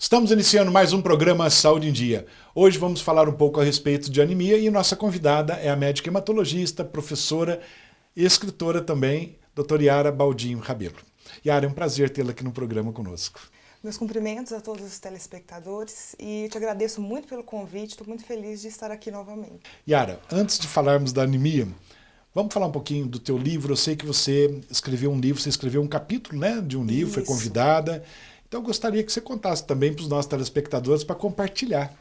Estamos iniciando mais um programa Saúde em Dia. Hoje vamos falar um pouco a respeito de anemia e nossa convidada é a médica hematologista, professora e escritora também, doutora Yara Baldin Rabelo. Yara, é um prazer tê-la aqui no programa conosco. Meus cumprimentos a todos os telespectadores e te agradeço muito pelo convite, estou muito feliz de estar aqui novamente. Yara, antes de falarmos da anemia, vamos falar um pouquinho do teu livro. Eu sei que você escreveu um livro, você escreveu um capítulo, né, de um livro, foi convidada. Então eu gostaria que você contasse também para os nossos telespectadores para compartilhar.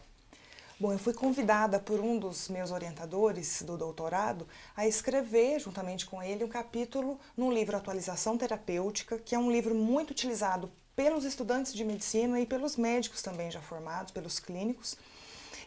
Bom, eu fui convidada por um dos meus orientadores do doutorado a escrever, juntamente com ele, um capítulo num livro Atualização Terapêutica, que é um livro muito utilizado pelos estudantes de medicina e pelos médicos também já formados, pelos clínicos.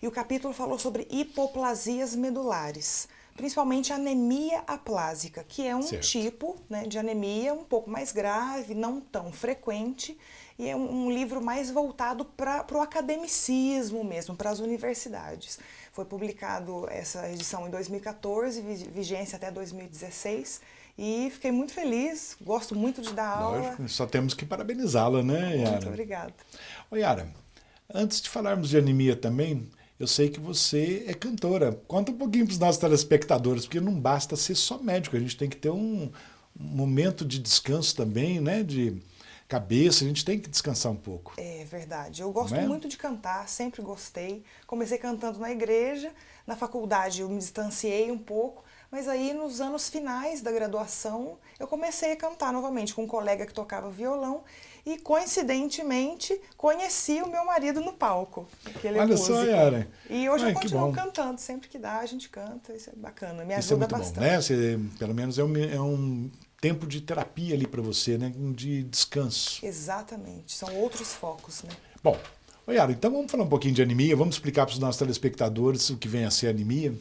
E o capítulo falou sobre hipoplasias medulares, principalmente anemia aplásica, que é um tipo, né, de anemia um pouco mais grave, não tão frequente, e é um livro mais voltado para o academicismo mesmo, para as universidades. Foi publicado essa edição em 2014, vigência até 2016, e fiquei muito feliz, gosto muito de dar aula. Lógico, só temos que parabenizá-la, né, Yara? Muito obrigada. Ô, Yara, antes de falarmos de anemia também, eu sei que você é cantora. Conta um pouquinho para os nossos telespectadores, porque não basta ser só médico, a gente tem que ter um momento de descanso também, né, de cabeça, a gente tem que descansar um pouco. É verdade. Eu gosto muito de cantar, sempre gostei. Comecei cantando na igreja, na faculdade eu me distanciei um pouco, mas aí nos anos finais da graduação eu comecei a cantar novamente com um colega que tocava violão e coincidentemente conheci o meu marido no palco. Olha só, Yara. E hoje eu continuo cantando, sempre que dá a gente canta, isso é bacana, me ajuda bastante. Isso é muito bom, né? Você, pelo menos é um tempo de terapia ali para você, né? De descanso. Exatamente, são outros focos, né? Bom, Yara, então vamos falar um pouquinho de anemia, vamos explicar para os nossos telespectadores o que vem a ser anemia.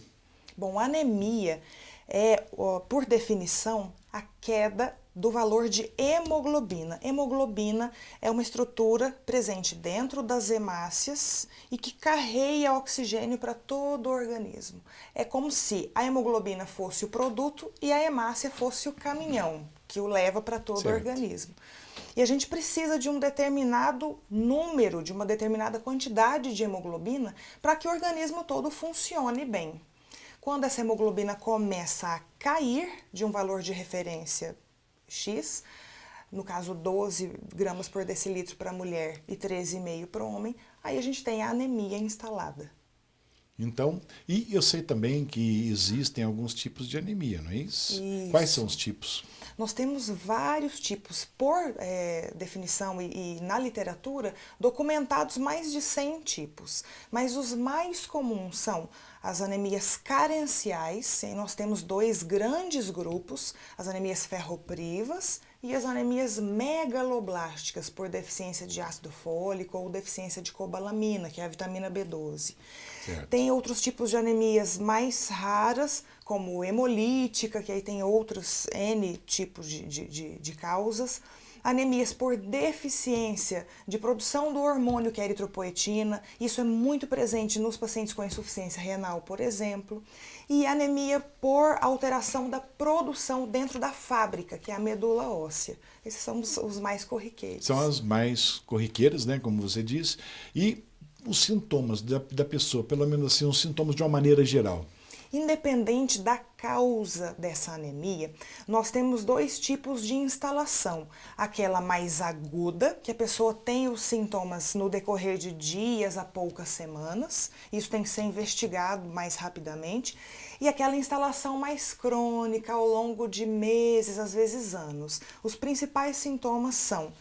Bom, anemia é, por definição, a queda do valor de hemoglobina. Hemoglobina é uma estrutura presente dentro das hemácias e que carrega oxigênio para todo o organismo. É como se a hemoglobina fosse o produto e a hemácia fosse o caminhão que o leva para todo o organismo. E a gente precisa de um determinado número, de uma determinada quantidade de hemoglobina para que o organismo todo funcione bem. Quando essa hemoglobina começa a cair de um valor de referência X, no caso 12 gramas por decilitro para a mulher e 13,5 para o homem, aí a gente tem a anemia instalada. Então, e eu sei também que existem alguns tipos de anemia, não é isso? Isso. Quais são os tipos? Nós temos vários tipos, por definição e na literatura, documentados mais de 100 tipos. Mas os mais comuns são as anemias carenciais, e nós temos dois grandes grupos, as anemias ferroprivas e as anemias megaloblásticas, por deficiência de ácido fólico ou deficiência de cobalamina, que é a vitamina B12. Certo. Tem outros tipos de anemias mais raras, como hemolítica, que aí tem outros N tipos de causas. Anemias por deficiência de produção do hormônio que é a eritropoetina, isso é muito presente nos pacientes com insuficiência renal, por exemplo. E anemia por alteração da produção dentro da fábrica, que é a medula óssea. Esses são os mais corriqueiros. São as mais corriqueiras, né, como você disse. E os sintomas da pessoa, pelo menos assim, os sintomas de uma maneira geral. Independente da causa dessa anemia, nós temos dois tipos de instalação. Aquela mais aguda, que a pessoa tem os sintomas no decorrer de dias a poucas semanas, isso tem que ser investigado mais rapidamente, e aquela instalação mais crônica ao longo de meses, às vezes anos. Os principais sintomas são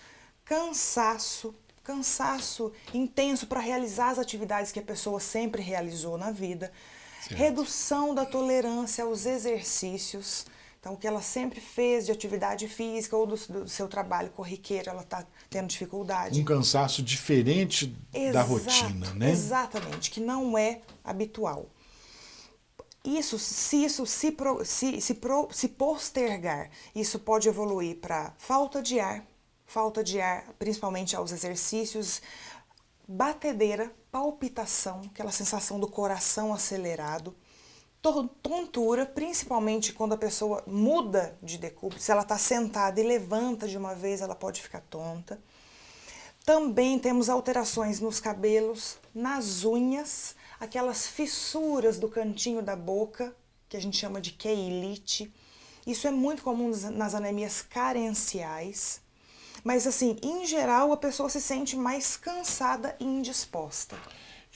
cansaço intenso para realizar as atividades que a pessoa sempre realizou na vida, certo. Redução da tolerância aos exercícios, então o que ela sempre fez de atividade física ou do seu trabalho corriqueiro, ela está tendo dificuldade. Um cansaço diferente da rotina, né? Exatamente, que não é habitual. Se postergar, isso pode evoluir para falta de ar, principalmente aos exercícios, batedeira, palpitação, aquela sensação do coração acelerado, tontura, principalmente quando a pessoa muda de decúbito, se ela está sentada e levanta de uma vez, ela pode ficar tonta. Também temos alterações nos cabelos, nas unhas, aquelas fissuras do cantinho da boca, que a gente chama de queilite. Isso é muito comum nas anemias carenciais. Mas assim, em geral, a pessoa se sente mais cansada e indisposta.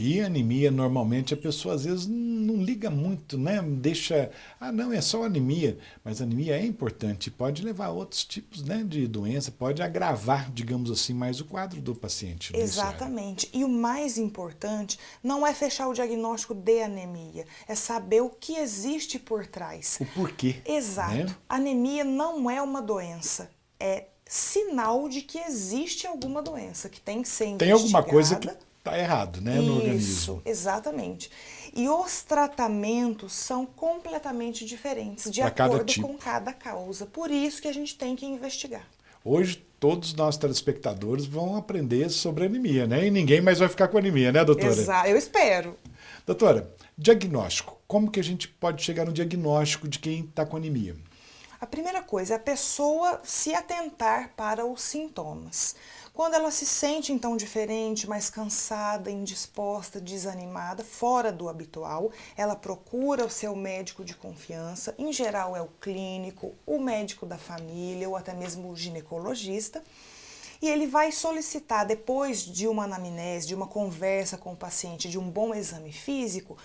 E anemia, normalmente, a pessoa às vezes não liga muito, né? Deixa, não, é só anemia. Mas a anemia é importante, pode levar a outros tipos, né, de doença, pode agravar, digamos assim, mais o quadro do paciente. Exatamente. E o mais importante não é fechar o diagnóstico de anemia, é saber o que existe por trás. O porquê. Exato. Né? Anemia não é uma doença, é sinal de que existe alguma doença, que tem que ser investigada. Tem alguma coisa que está errado, né, no organismo. Isso, exatamente. E os tratamentos são completamente diferentes, de acordo com cada causa. Por isso que a gente tem que investigar. Hoje, todos os nossos telespectadores vão aprender sobre anemia, né? E ninguém mais vai ficar com anemia, né, doutora? Exato, eu espero. Doutora, diagnóstico. Como que a gente pode chegar no diagnóstico de quem está com anemia? A primeira coisa é a pessoa se atentar para os sintomas. Quando ela se sente, então, diferente, mais cansada, indisposta, desanimada, fora do habitual, ela procura o seu médico de confiança, em geral é o clínico, o médico da família ou até mesmo o ginecologista, e ele vai solicitar, depois de uma anamnese, de uma conversa com o paciente, de um bom exame físico,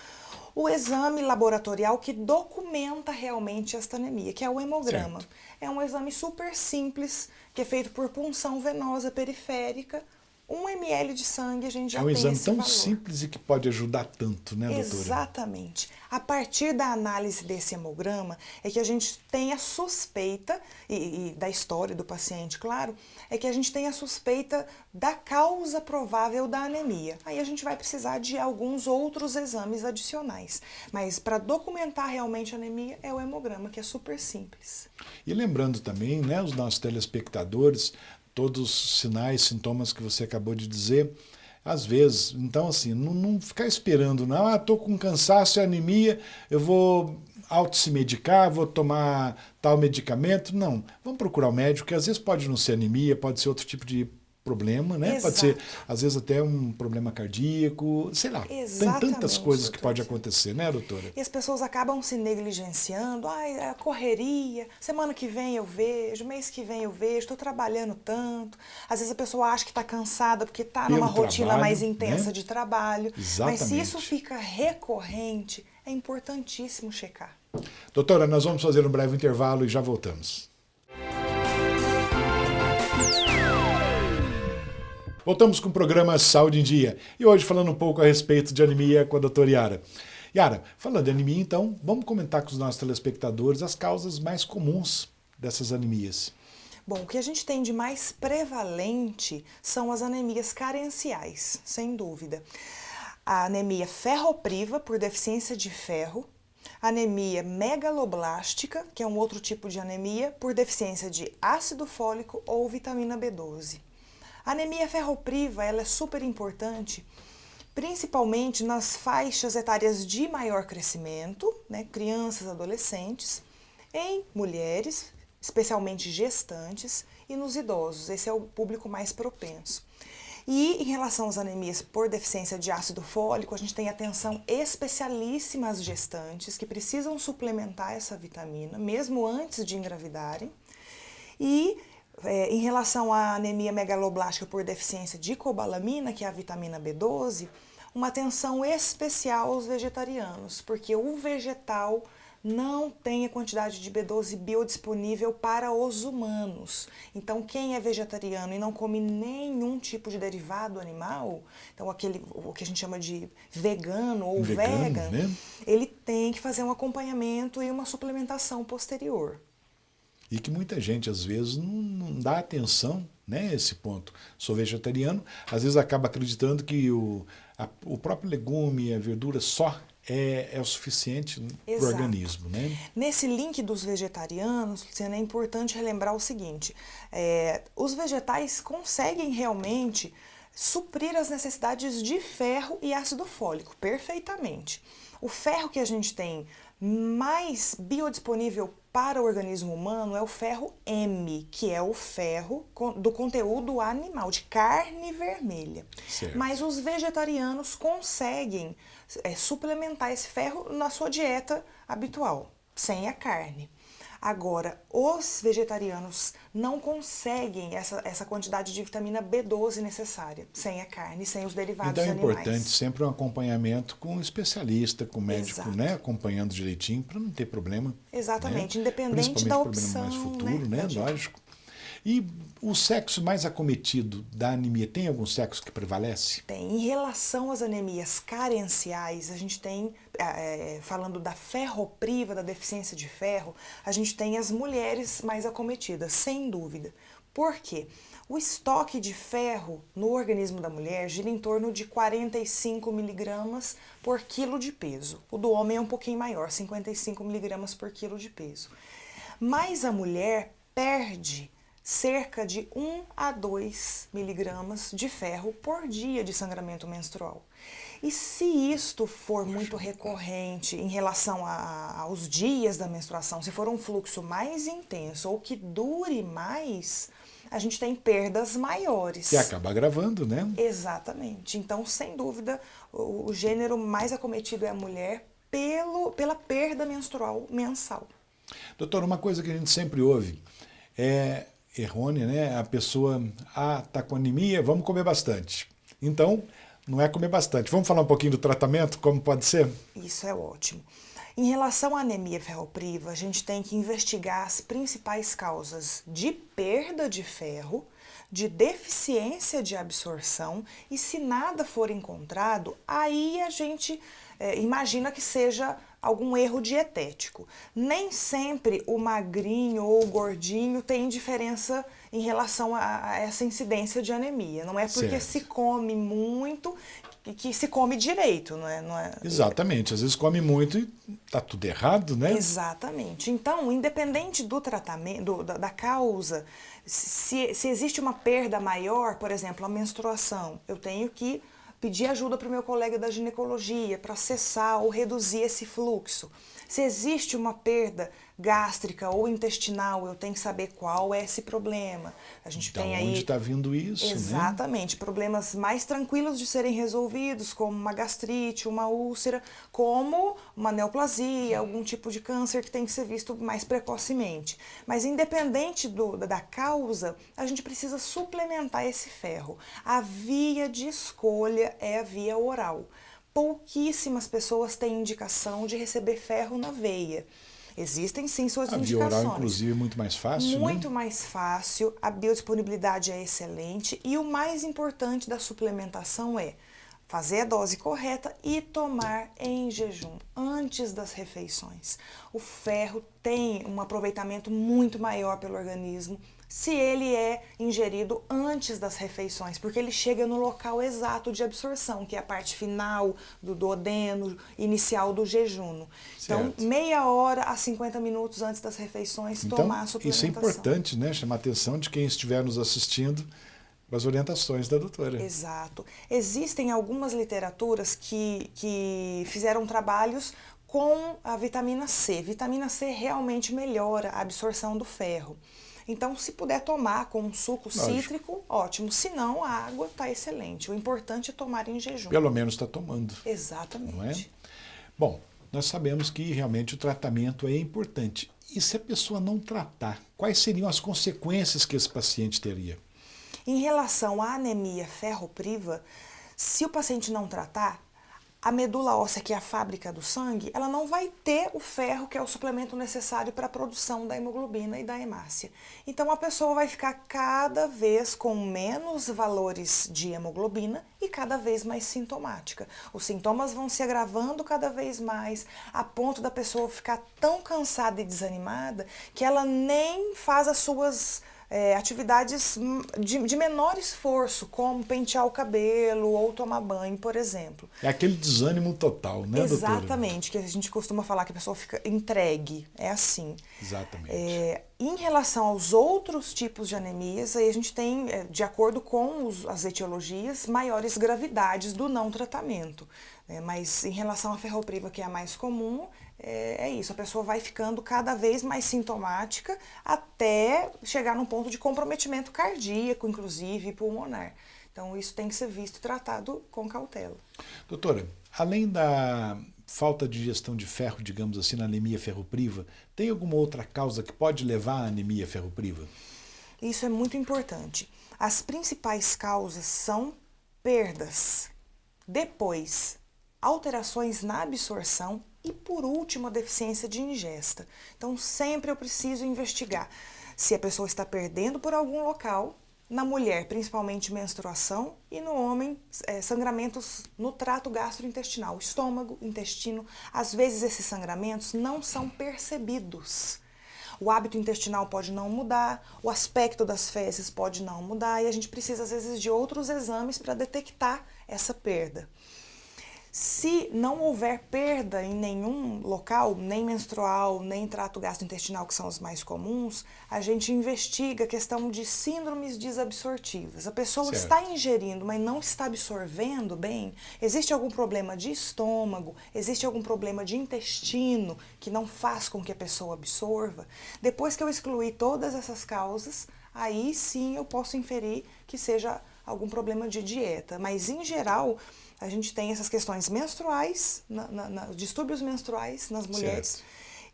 o exame laboratorial que documenta realmente esta anemia, que é o hemograma. Certo. É um exame super simples, que é feito por punção venosa periférica. 1 ml de sangue a gente já tem esse valor. É um exame tão simples e que pode ajudar tanto, né, doutora? Exatamente. A partir da análise desse hemograma é que a gente tem a suspeita, e da história do paciente, claro, é que a gente tem a suspeita da causa provável da anemia. Aí a gente vai precisar de alguns outros exames adicionais. Mas para documentar realmente a anemia é o hemograma, que é super simples. E lembrando também, né, os nossos telespectadores, todos os sinais, sintomas que você acabou de dizer, às vezes, então assim, não ficar esperando, não, estou com cansaço e anemia, eu vou se medicar, vou tomar tal medicamento, não. Vamos procurar o médico, que às vezes pode não ser anemia, pode ser outro tipo de problema, né? Exato. Pode ser, às vezes, até um problema cardíaco, sei lá. Exatamente, tem tantas coisas doutora, que pode acontecer, né, doutora? E as pessoas acabam se negligenciando, a correria, semana que vem eu vejo, mês que vem eu vejo, estou trabalhando tanto. Às vezes a pessoa acha que está cansada porque está numa rotina mais intensa, né, de trabalho. Exatamente. Mas se isso fica recorrente, é importantíssimo checar. Doutora, nós vamos fazer um breve intervalo e já voltamos. Voltamos com o programa Saúde em Dia. E hoje falando um pouco a respeito de anemia com a doutora Yara. Yara, falando de anemia, então, vamos comentar com os nossos telespectadores as causas mais comuns dessas anemias. Bom, o que a gente tem de mais prevalente são as anemias carenciais, sem dúvida. A anemia ferropriva, por deficiência de ferro. Anemia megaloblástica, que é um outro tipo de anemia, por deficiência de ácido fólico ou vitamina B12. A anemia ferropriva ela é super importante, principalmente nas faixas etárias de maior crescimento, né, crianças, adolescentes, em mulheres, especialmente gestantes, e nos idosos. Esse é o público mais propenso. E em relação às anemias por deficiência de ácido fólico, a gente tem atenção especialíssima às gestantes que precisam suplementar essa vitamina, mesmo antes de engravidarem. E em relação à anemia megaloblástica por deficiência de cobalamina, que é a vitamina B12, uma atenção especial aos vegetarianos, porque o vegetal não tem a quantidade de B12 biodisponível para os humanos. Então, quem é vegetariano e não come nenhum tipo de derivado animal, então o que a gente chama de vegano ou vegan, né, ele tem que fazer um acompanhamento e uma suplementação posterior. E que muita gente, às vezes, não dá atenção, né, a esse ponto. Sou vegetariano, às vezes acaba acreditando que o próprio legume, a verdura só é o suficiente para o organismo, né? Nesse link dos vegetarianos, Luciana, é importante relembrar o seguinte, os vegetais conseguem realmente suprir as necessidades de ferro e ácido fólico perfeitamente. O ferro que a gente tem mais biodisponível para o organismo humano é o ferro M, que é o ferro do conteúdo animal, de carne vermelha. Certo. Mas os vegetarianos conseguem suplementar esse ferro na sua dieta habitual, sem a carne. Agora, os vegetarianos não conseguem essa quantidade de vitamina B12 necessária, sem a carne, sem os derivados Então é animais. importante sempre um acompanhamento com um especialista, com um médico, Exato. né, acompanhando direitinho para não ter problema. Exatamente, Né? independente da Principalmente opção. problema mais futuro, né? Da dieta. Lógico. E o sexo mais acometido da anemia, tem algum sexo que prevalece? Tem. Em relação às anemias carenciais, a gente tem, falando da ferropriva, da deficiência de ferro, a gente tem as mulheres mais acometidas, sem dúvida. Por quê? O estoque de ferro no organismo da mulher gira em torno de 45 miligramas por quilo de peso. O do homem é um pouquinho maior, 55 miligramas por quilo de peso. Mas a mulher perde cerca de 1 a 2 miligramas de ferro por dia de sangramento menstrual. E se isto for muito recorrente em relação aos dias da menstruação, se for um fluxo mais intenso ou que dure mais, a gente tem perdas maiores. Que acaba agravando, né? Exatamente. Então, sem dúvida, o gênero mais acometido é a mulher pela perda menstrual mensal. Doutora, uma coisa que a gente sempre ouve é errônea, né? A pessoa, tá com anemia, vamos comer bastante. Então, não é comer bastante. Vamos falar um pouquinho do tratamento, como pode ser? Isso é ótimo. Em relação à anemia ferropriva, a gente tem que investigar as principais causas de perda de ferro, de deficiência de absorção, e se nada for encontrado, aí a gente imagina que seja algum erro dietético. Nem sempre o magrinho ou o gordinho tem diferença em relação a essa incidência de anemia. Não é porque se come muito que se come direito, não é? Exatamente, às vezes come muito e tá tudo errado, né? Exatamente. Então, independente do tratamento, da causa, se existe uma perda maior, por exemplo, a menstruação, eu tenho que pedir ajuda para o meu colega da ginecologia para cessar ou reduzir esse fluxo. Se existe uma perda gástrica ou intestinal, eu tenho que saber qual é esse problema. A gente tem aí onde está vindo isso, exatamente, né? Problemas mais tranquilos de serem resolvidos, como uma gastrite, uma úlcera, como uma neoplasia, algum tipo de câncer que tem que ser visto mais precocemente. Mas independente da causa, a gente precisa suplementar esse ferro. A via de escolha é a via oral. Pouquíssimas pessoas têm indicação de receber ferro na veia. Existem sim suas indicações. A via oral, inclusive, é muito mais fácil, Muito mais fácil, a biodisponibilidade é excelente e o mais importante da suplementação é fazer a dose correta e tomar em jejum, antes das refeições. O ferro tem um aproveitamento muito maior pelo organismo se ele é ingerido antes das refeições, porque ele chega no local exato de absorção, que é a parte final do duodeno, inicial do jejum. Então, meia hora a 50 minutos antes das refeições, tomar a suplementação. Isso é importante, né? Chamar a atenção de quem estiver nos assistindo com as orientações da doutora. Exato. Existem algumas literaturas que fizeram trabalhos com a vitamina C. Vitamina C realmente melhora a absorção do ferro. Então, se puder tomar com um suco cítrico, ótimo. Se não, a água está excelente. O importante é tomar em jejum. Pelo menos está tomando. Exatamente. Não é? Bom, nós sabemos que realmente o tratamento é importante. E se a pessoa não tratar, quais seriam as consequências que esse paciente teria? Em relação à anemia ferropriva, se o paciente não tratar, a medula óssea, que é a fábrica do sangue, ela não vai ter o ferro, que é o suplemento necessário para a produção da hemoglobina e da hemácia. Então, a pessoa vai ficar cada vez com menos valores de hemoglobina e cada vez mais sintomática. Os sintomas vão se agravando cada vez mais, a ponto da pessoa ficar tão cansada e desanimada que ela nem faz as suas atividades de menor esforço, como pentear o cabelo ou tomar banho, por exemplo. É aquele desânimo total, né, doutora? Exatamente, que a gente costuma falar que a pessoa fica entregue, é assim. Exatamente. Em relação aos outros tipos de anemias, aí a gente tem, de acordo com as etiologias, maiores gravidades do não tratamento. Mas em relação à ferropriva, que é a mais comum, é isso, a pessoa vai ficando cada vez mais sintomática até chegar num ponto de comprometimento cardíaco, inclusive, e pulmonar. Então, isso tem que ser visto e tratado com cautela. Doutora, além da falta de ingestão de ferro, digamos assim, na anemia ferropriva, tem alguma outra causa que pode levar à anemia ferropriva? Isso é muito importante. As principais causas são perdas, depois alterações na absorção e, por último, a deficiência de ingesta. Então, sempre eu preciso investigar se a pessoa está perdendo por algum local, na mulher, principalmente menstruação, e no homem, sangramentos no trato gastrointestinal, estômago, intestino. Às vezes, esses sangramentos não são percebidos. O hábito intestinal pode não mudar, o aspecto das fezes pode não mudar, e a gente precisa, às vezes, de outros exames para detectar essa perda. Se não houver perda em nenhum local, nem menstrual, nem trato gastrointestinal, que são os mais comuns, a gente investiga a questão de síndromes desabsortivas. A pessoa está ingerindo, mas não está absorvendo bem. Existe algum problema de estômago, existe algum problema de intestino que não faz com que a pessoa absorva. Depois que eu excluir todas essas causas, aí sim eu posso inferir que seja algum problema de dieta. Mas, em geral, a gente tem essas questões menstruais, distúrbios menstruais nas mulheres,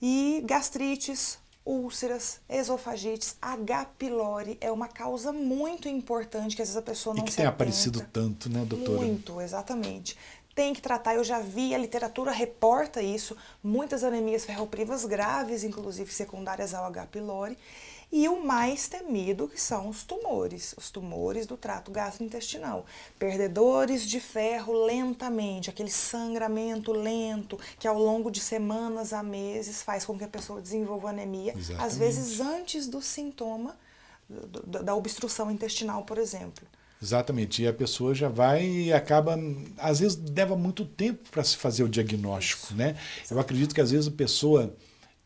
e gastrites, úlceras, esofagites, H. pylori é uma causa muito importante que às vezes a pessoa não se atenta. E que tem aparecido tanto, né, doutora? Muito, exatamente. Tem que tratar, eu já vi, a literatura reporta isso, muitas anemias ferroprivas graves, inclusive secundárias ao H. pylori, e o mais temido que são os tumores do trato gastrointestinal. Perdedores de ferro lentamente, aquele sangramento lento que ao longo de semanas a meses faz com que a pessoa desenvolva anemia, Exatamente. Às vezes antes do sintoma da obstrução intestinal, por exemplo. Exatamente, e a pessoa já vai e acaba, às vezes leva muito tempo para se fazer o diagnóstico, Isso. né? Eu acredito que às vezes a pessoa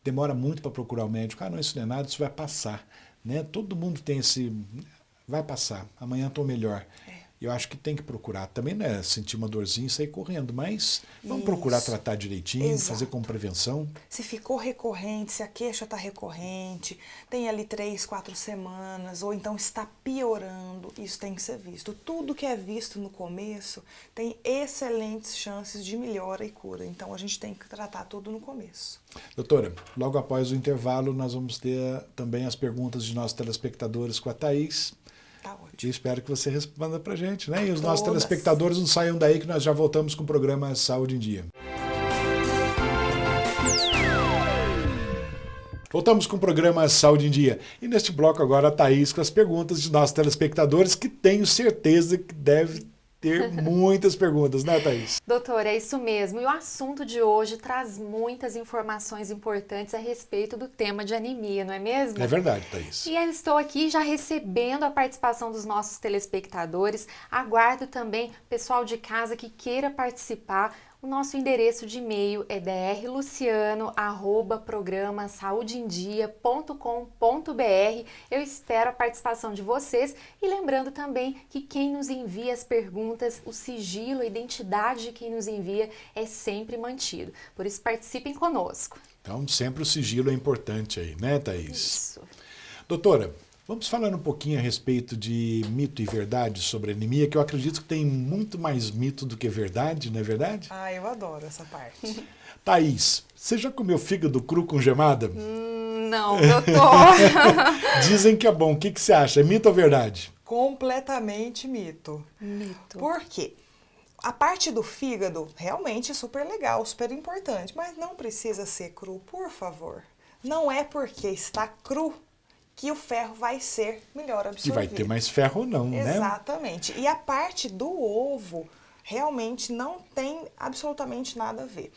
demora muito para procurar o médico, não, isso não é nada, isso vai passar, né? Todo mundo tem esse, vai passar, amanhã estou melhor. Eu acho que tem que procurar, também não é sentir uma dorzinha e sair correndo, mas vamos procurar tratar direitinho, Exato. fazer com prevenção. Se ficou recorrente, se a queixa está recorrente, tem ali 3, 4 semanas, ou então está piorando, isso tem que ser visto. Tudo que é visto no começo tem excelentes chances de melhora e cura, então a gente tem que tratar tudo no começo. Doutora, logo após o intervalo nós vamos ter também as perguntas de nossos telespectadores com a Thaís. Tá ótimo. E espero que você responda pra gente, né? E os nossos Todas. telespectadores não saiam daí que nós já voltamos com o programa Saúde em Dia. Voltamos com o programa Saúde em Dia. E neste bloco agora a Thaís com as perguntas de nossos telespectadores, que tenho certeza que deve ter muitas perguntas, né, Thaís? Doutor, é isso mesmo. E o assunto de hoje traz muitas informações importantes a respeito do tema de anemia, não é mesmo? É verdade, Thaís. E eu estou aqui já recebendo a participação dos nossos telespectadores. Aguardo também pessoal de casa que queira participar. O nosso endereço de e-mail é drluciano@programasaudeendia.com.br. Eu espero a participação de vocês e lembrando também que quem nos envia as perguntas, o sigilo, a identidade de quem nos envia é sempre mantido. Por isso participem conosco. Então sempre o sigilo é importante aí, né, Thaís? Isso. Doutora, vamos falar um pouquinho a respeito de mito e verdade sobre anemia, que eu acredito que tem muito mais mito do que verdade, não é verdade? Ah, eu adoro essa parte. Thaís, você já comeu fígado cru com gemada? Não, doutor. Dizem que é bom. O que você acha? É mito ou verdade? Completamente mito. Mito. Por quê? A parte do fígado realmente é super legal, super importante, mas não precisa ser cru, por favor. Não é porque está cru que o ferro vai ser melhor absorvido. E vai ter mais ferro ou não, né? Exatamente. E a parte do ovo realmente não tem absolutamente nada a ver.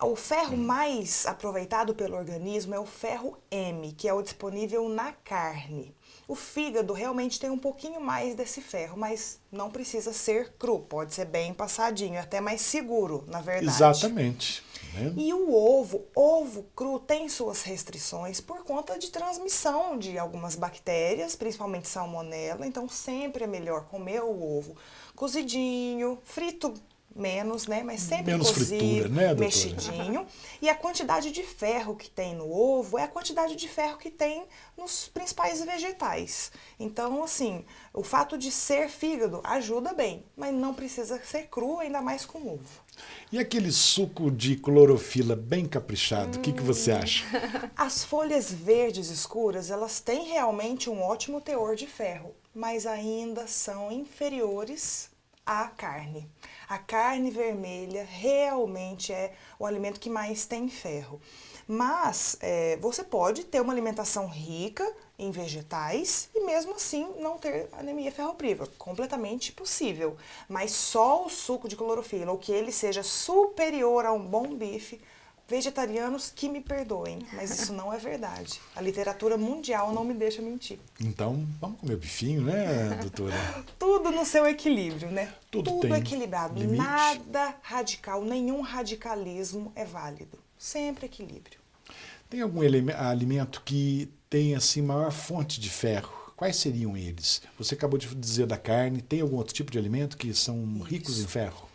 O ferro mais aproveitado pelo organismo é o ferro M, que é o disponível na carne. O fígado realmente tem um pouquinho mais desse ferro, mas não precisa ser cru, pode ser bem passadinho, até mais seguro, na verdade. Exatamente. Né? E o ovo cru tem suas restrições por conta de transmissão de algumas bactérias, principalmente salmonela, então sempre é melhor comer o ovo cozidinho, frito menos, né? Mas sempre Menos cozido, fritura, né, doutora? mexidinho. E a quantidade de ferro que tem no ovo é a quantidade de ferro que tem nos principais vegetais. Então, assim, o fato de ser fígado ajuda bem, mas não precisa ser cru, ainda mais com ovo. E aquele suco de clorofila bem caprichado, o que você acha? As folhas verdes escuras, elas têm realmente um ótimo teor de ferro, mas ainda são inferiores à carne. A carne vermelha realmente é o alimento que mais tem ferro. Mas você pode ter uma alimentação rica em vegetais e mesmo assim não ter anemia ferropriva. Completamente possível. Mas só o suco de clorofila, ou que ele seja superior a um bom bife, vegetarianos que me perdoem, mas isso não é verdade. A literatura mundial não me deixa mentir. Então, vamos comer bifinho, né, doutora? Tudo no seu equilíbrio, né? Tudo tem equilibrado. limite. Nada radical, nenhum radicalismo é válido. Sempre equilíbrio. Tem algum alimento que tem assim maior fonte de ferro? Quais seriam eles? Você acabou de dizer da carne. Tem algum outro tipo de alimento que são ricos em ferro?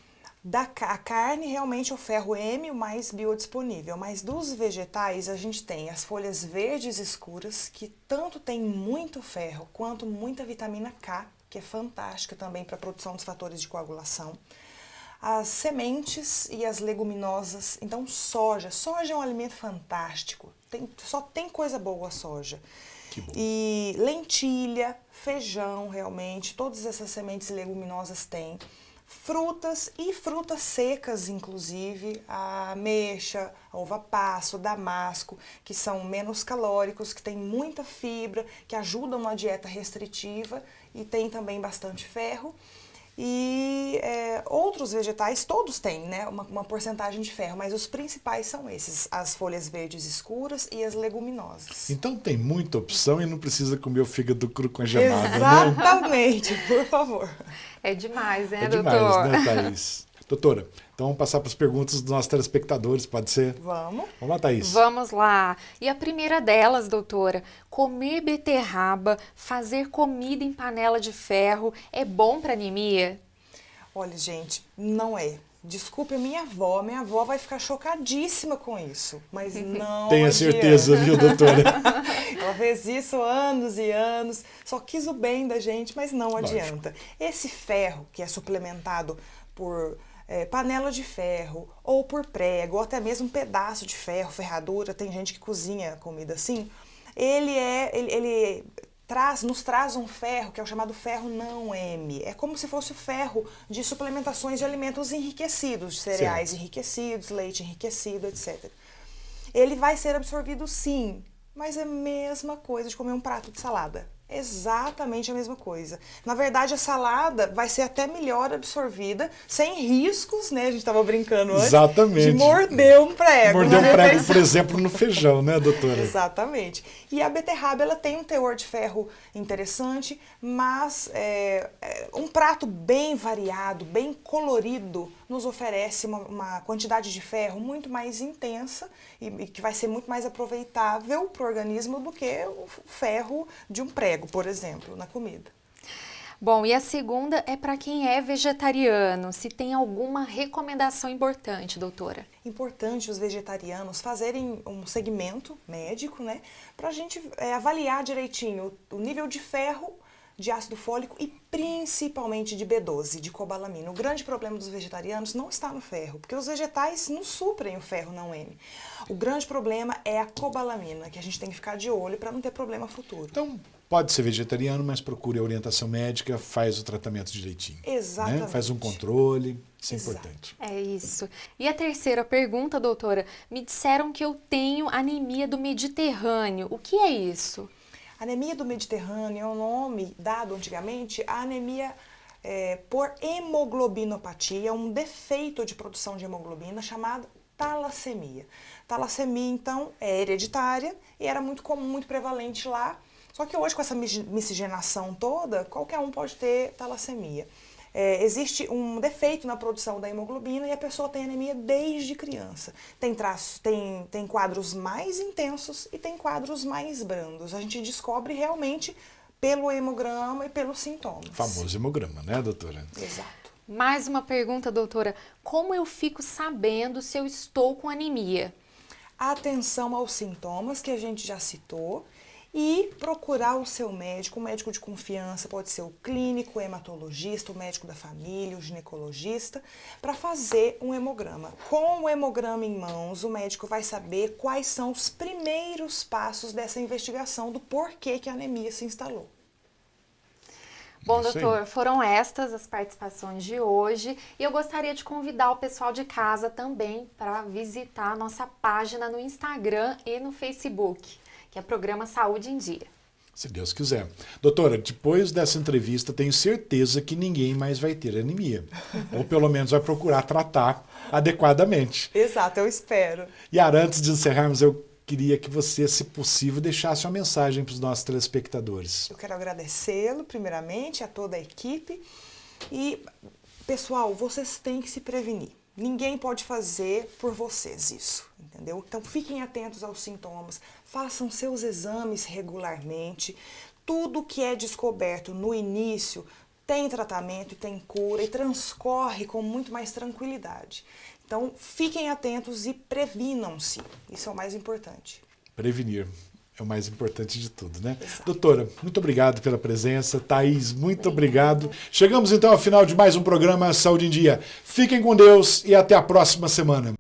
A carne, realmente, o ferro M, o mais biodisponível. Mas dos vegetais, a gente tem as folhas verdes escuras, que tanto tem muito ferro, quanto muita vitamina K, que é fantástica também para a produção dos fatores de coagulação. As sementes e as leguminosas. Então, soja. Soja é um alimento fantástico. Só tem coisa boa a soja. Que bom. E lentilha, feijão, realmente. Todas essas sementes e leguminosas têm. Frutas e frutas secas, inclusive, a ameixa, a uva passa, o damasco, que são menos calóricos, que têm muita fibra, que ajudam na dieta restritiva e tem também bastante ferro. E outros vegetais, todos têm, né, uma porcentagem de ferro, mas os principais são esses, as folhas verdes escuras e as leguminosas. Então tem muita opção e não precisa comer o fígado cru com a gemada, né? Exatamente, por favor. É demais, né, É doutor? demais, né, Thaís? Doutora, então vamos passar para as perguntas dos nossos telespectadores, pode ser? Vamos. Vamos lá, Thaís. Vamos lá. E a primeira delas, doutora, comer beterraba, fazer comida em panela de ferro é bom para anemia? Olha, gente, não é. Desculpe a minha avó vai ficar chocadíssima com isso, mas não Tenha adianta. certeza, viu, doutora? Ela fez isso anos e anos, só quis o bem da gente, mas não Lógico. adianta. Esse ferro que é suplementado por panela de ferro, ou por prego, ou até mesmo um pedaço de ferro, ferradura, tem gente que cozinha comida assim, ele nos traz um ferro que é o chamado ferro não M. É como se fosse o ferro de suplementações de alimentos enriquecidos, de cereais enriquecidos, leite enriquecido, etc. Ele vai ser absorvido sim, mas é a mesma coisa de comer um prato de salada. Exatamente a mesma coisa. Na verdade, a salada vai ser até melhor absorvida, sem riscos, né? A gente estava brincando antes. Exatamente. De morder um prego. Morder né? um prego, por exemplo, no feijão, né, doutora? Exatamente. E a beterraba, ela tem um teor de ferro interessante, mas um prato bem variado, bem colorido, nos oferece uma quantidade de ferro muito mais intensa e que vai ser muito mais aproveitável para o organismo do que o ferro de um prego, por exemplo, na comida. Bom, e a segunda é para quem é vegetariano, se tem alguma recomendação importante, doutora? Importante os vegetarianos fazerem um segmento médico, né, para a gente avaliar direitinho o nível de ferro, de ácido fólico e principalmente de B12, de cobalamina. O grande problema dos vegetarianos não está no ferro, porque os vegetais não suprem o ferro não M. O grande problema é a cobalamina, que a gente tem que ficar de olho para não ter problema futuro. Então, pode ser vegetariano, mas procure a orientação médica, faz o tratamento direitinho. Exatamente. Né? Faz um controle, isso é Exato. importante. É isso. E a terceira pergunta, doutora, me disseram que eu tenho anemia do Mediterrâneo. O que é isso? Anemia do Mediterrâneo é um nome dado antigamente à anemia por hemoglobinopatia, um defeito de produção de hemoglobina chamado talassemia. Talassemia, então, é hereditária e era muito comum, muito prevalente lá. Só que hoje, com essa miscigenação toda, qualquer um pode ter talassemia. Existe um defeito na produção da hemoglobina e a pessoa tem anemia desde criança. Tem quadros mais intensos e tem quadros mais brandos. A gente descobre realmente pelo hemograma e pelos sintomas. Famoso hemograma, né, doutora? Exato. Mais uma pergunta, doutora. Como eu fico sabendo se eu estou com anemia? Atenção aos sintomas que a gente já citou e procurar o seu médico, um médico de confiança, pode ser o clínico, o hematologista, o médico da família, o ginecologista, para fazer um hemograma. Com o hemograma em mãos, o médico vai saber quais são os primeiros passos dessa investigação do porquê que a anemia se instalou. Bom, doutor, foram estas as participações de hoje e eu gostaria de convidar o pessoal de casa também para visitar a nossa página no Instagram e no Facebook, que é o Programa Saúde em Dia. Se Deus quiser. Doutora, depois dessa entrevista, tenho certeza que ninguém mais vai ter anemia. Ou pelo menos vai procurar tratar adequadamente. Exato, eu espero. Yara, antes de encerrarmos, eu queria que você, se possível, deixasse uma mensagem para os nossos telespectadores. Eu quero agradecê-lo, primeiramente, a toda a equipe. E, pessoal, vocês têm que se prevenir. Ninguém pode fazer por vocês isso, entendeu? Então, fiquem atentos aos sintomas, façam seus exames regularmente. Tudo que é descoberto no início tem tratamento e tem cura e transcorre com muito mais tranquilidade. Então, fiquem atentos e previnam-se. Isso é o mais importante. Prevenir é o mais importante de tudo, né? Exato. Doutora, muito obrigado pela presença. Thaís, muito obrigado. Chegamos então ao final de mais um programa Saúde em Dia. Fiquem com Deus e até a próxima semana.